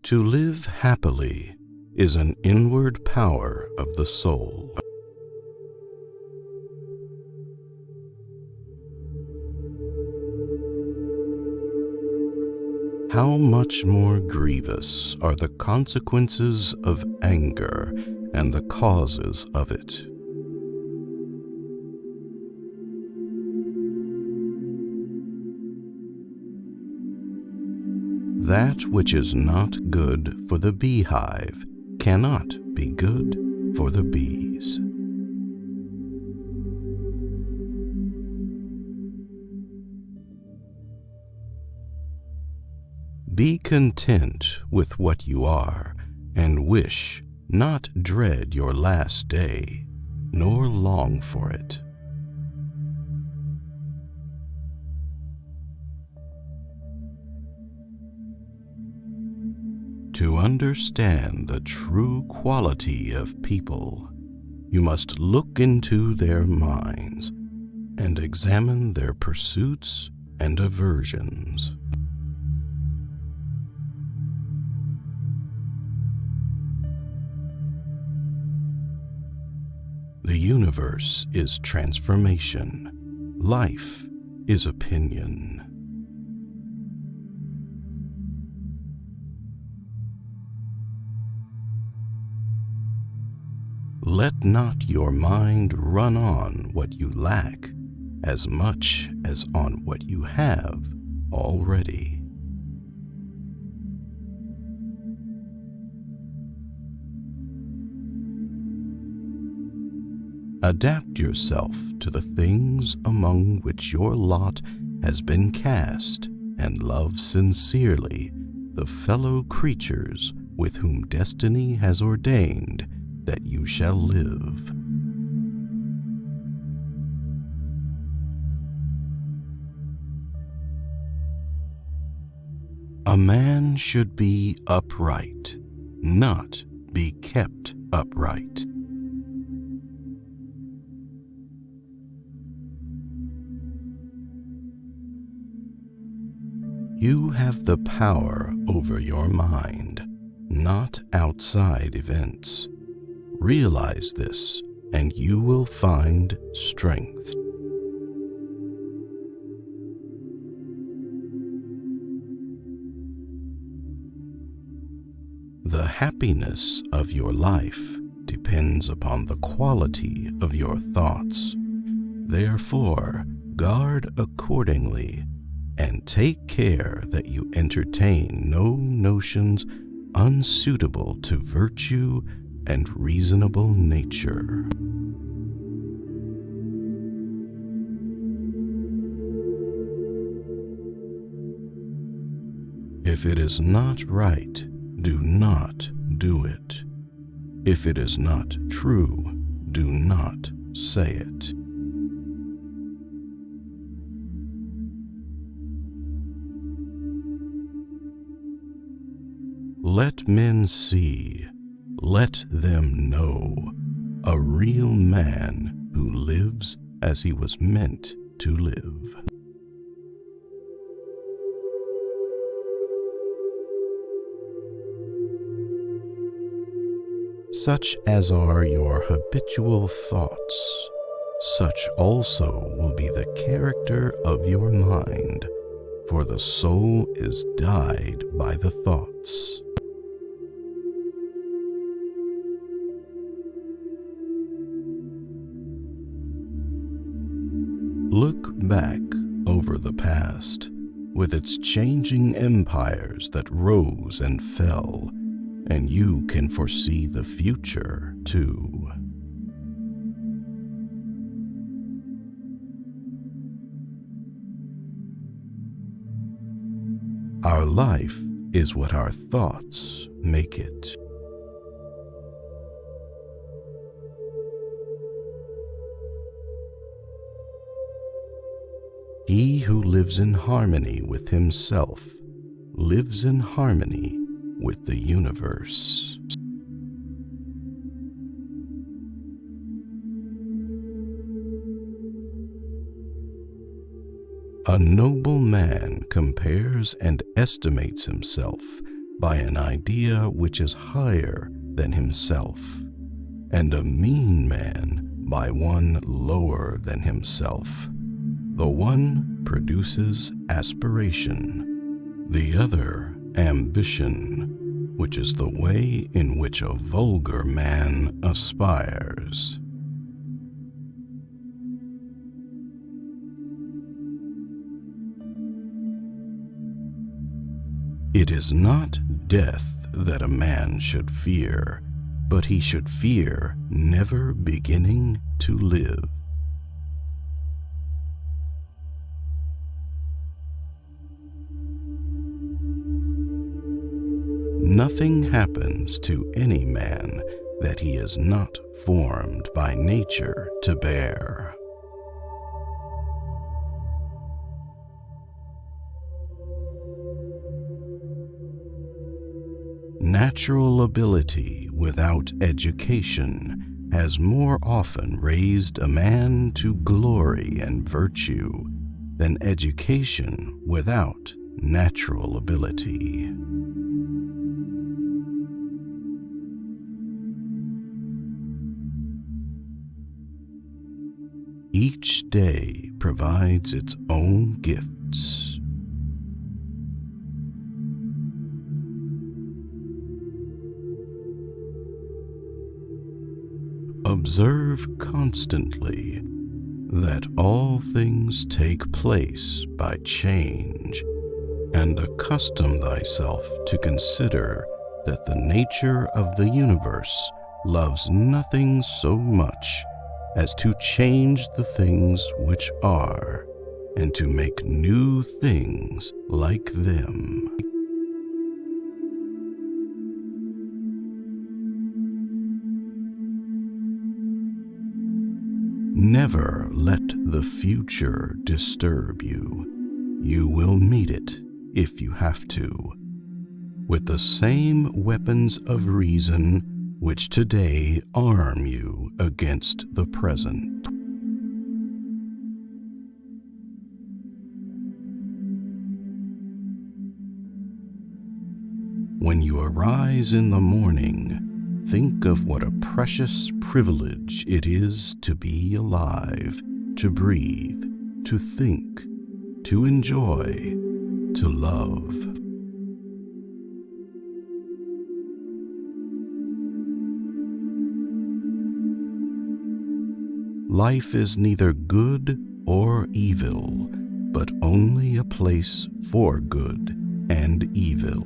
To live happily is an inward power of the soul. How much more grievous are the consequences of anger and the causes of it. That which is not good for the beehive cannot be good for the bees. Be content with what you are, and wish, not dread your last day, nor long for it. To understand the true quality of people, you must look into their minds and examine their pursuits and aversions. The universe is transformation. Life is opinion. Let not your mind run on what you lack as much as on what you have already. Adapt yourself to the things among which your lot has been cast, and love sincerely the fellow creatures with whom destiny has ordained that you shall live. A man should be upright, not be kept upright. You have the power over your mind, not outside events. Realize this, and you will find strength. The happiness of your life depends upon the quality of your thoughts. Therefore, guard accordingly, and take care that you entertain no notions unsuitable to virtue and reasonable nature. If it is not right, do not do it. If it is not true, do not say it. Let men see, let them know, a real man who lives as he was meant to live. Such as are your habitual thoughts, such also will be the character of your mind, for the soul is dyed by the thoughts. Look back over the past, with its changing empires that rose and fell, and you can foresee the future, too. Our life is what our thoughts make it. He who lives in harmony with himself lives in harmony with the universe. A noble man compares and estimates himself by an idea which is higher than himself, and a mean man by one lower than himself. The one produces aspiration, the other ambition, which is the way in which a vulgar man aspires. It is not death that a man should fear, but he should fear never beginning to live. Nothing happens to any man that he is not formed by nature to bear. Natural ability without education has more often raised a man to glory and virtue than education without natural ability. Each day provides its own gifts. Observe constantly that all things take place by change, and accustom thyself to consider that the nature of the universe loves nothing so much as to change the things which are, and to make new things like them. Never let the future disturb you. You will meet it, if you have to, with the same weapons of reason which today arm you against the present. When you arise in the morning, think of what a precious privilege it is to be alive, to breathe, to think, to enjoy, to love. Life is neither good or evil, but only a place for good and evil.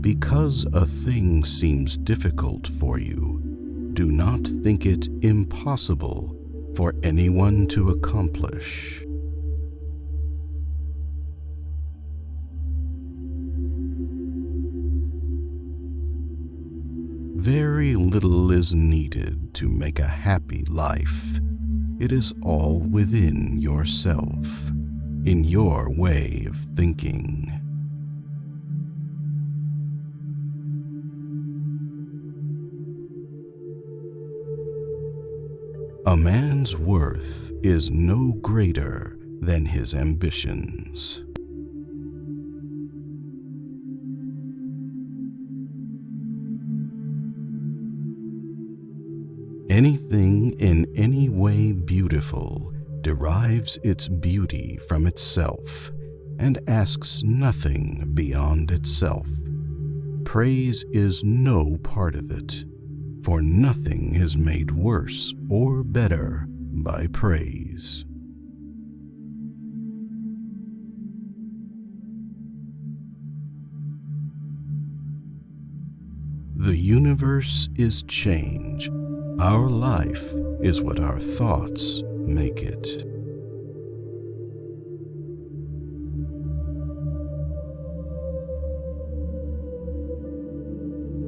Because a thing seems difficult for you, do not think it impossible for anyone to accomplish. Very little is needed to make a happy life. It is all within yourself, in your way of thinking. A man's worth is no greater than his ambitions. Anything in any way beautiful derives its beauty from itself and asks nothing beyond itself. Praise is no part of it, for nothing is made worse or better by praise. The universe is change. Our life is what our thoughts make it.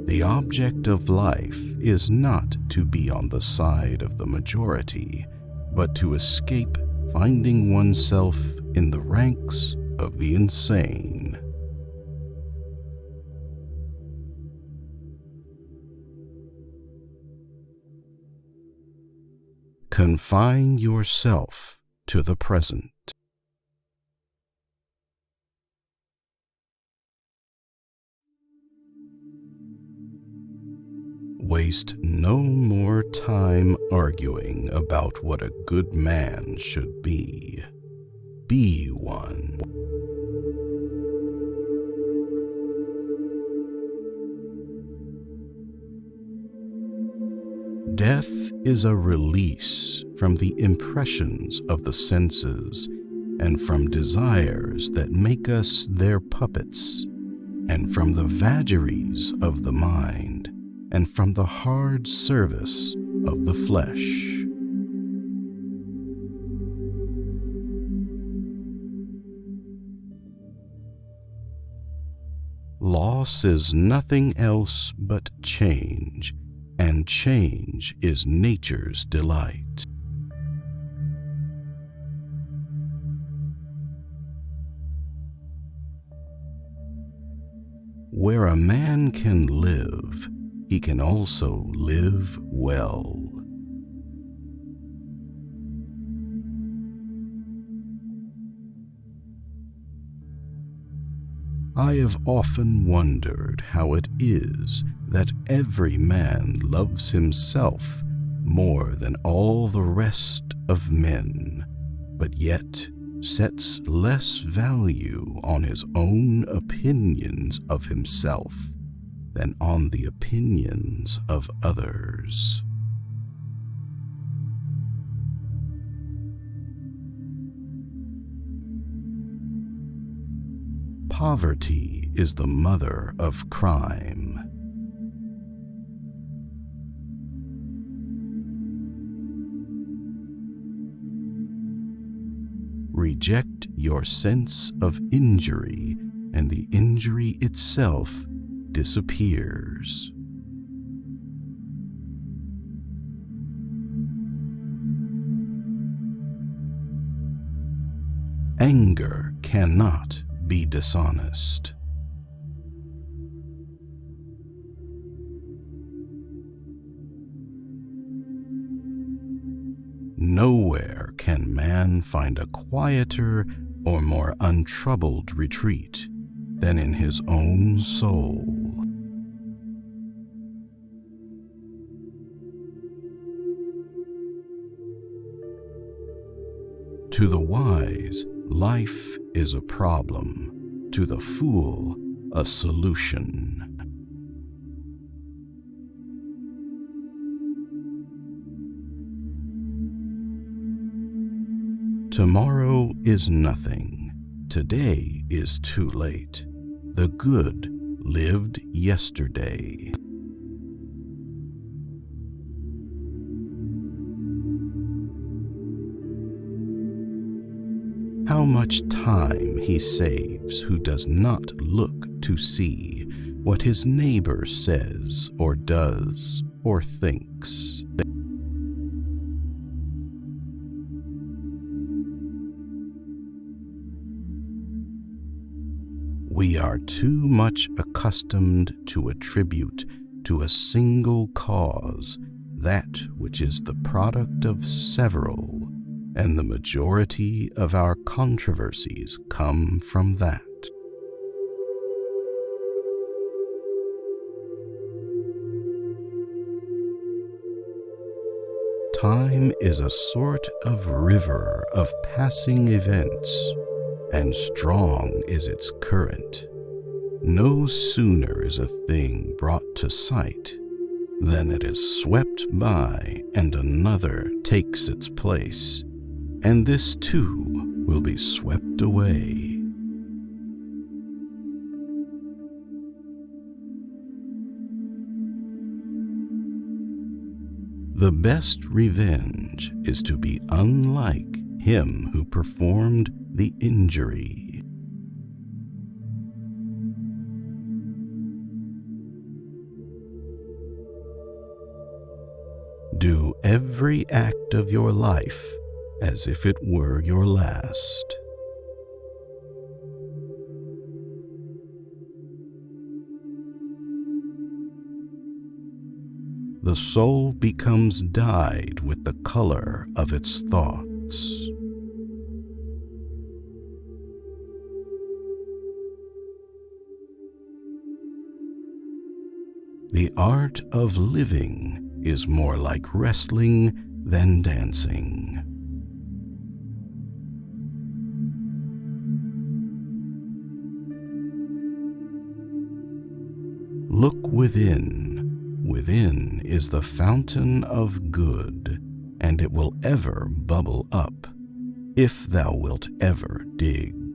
The object of life is not to be on the side of the majority, but to escape finding oneself in the ranks of the insane. Confine yourself to the present. Waste no more time arguing about what a good man should be. Be one. Death is a release from the impressions of the senses and from desires that make us their puppets, and from the vagaries of the mind, and from the hard service of the flesh. Loss is nothing else but change, and change is nature's delight. Where a man can live, he can also live well. I have often wondered how it is that every man loves himself more than all the rest of men, but yet sets less value on his own opinions of himself than on the opinions of others. Poverty is the mother of crime. Reject your sense of injury, and the injury itself disappears. Anger cannot be dishonest. Nowhere can man find a quieter or more untroubled retreat than in his own soul. To the wise, life is a problem. To the fool, a solution. Tomorrow is nothing. Today is too late. The good lived yesterday. How much time he saves who does not look to see what his neighbor says or does or thinks. We are too much accustomed to attribute to a single cause that which is the product of several, and the majority of our controversies come from that. Time is a sort of river of passing events, and strong is its current. No sooner is a thing brought to sight than it is swept by and another takes its place, and this too will be swept away. The best revenge is to be unlike him who performed the injury. Do every act of your life as if it were your last. the soul becomes dyed with the color of its thoughts. The art of living is more like wrestling than dancing. Look within. Within is the fountain of good, and it will ever bubble up, if thou wilt ever dig.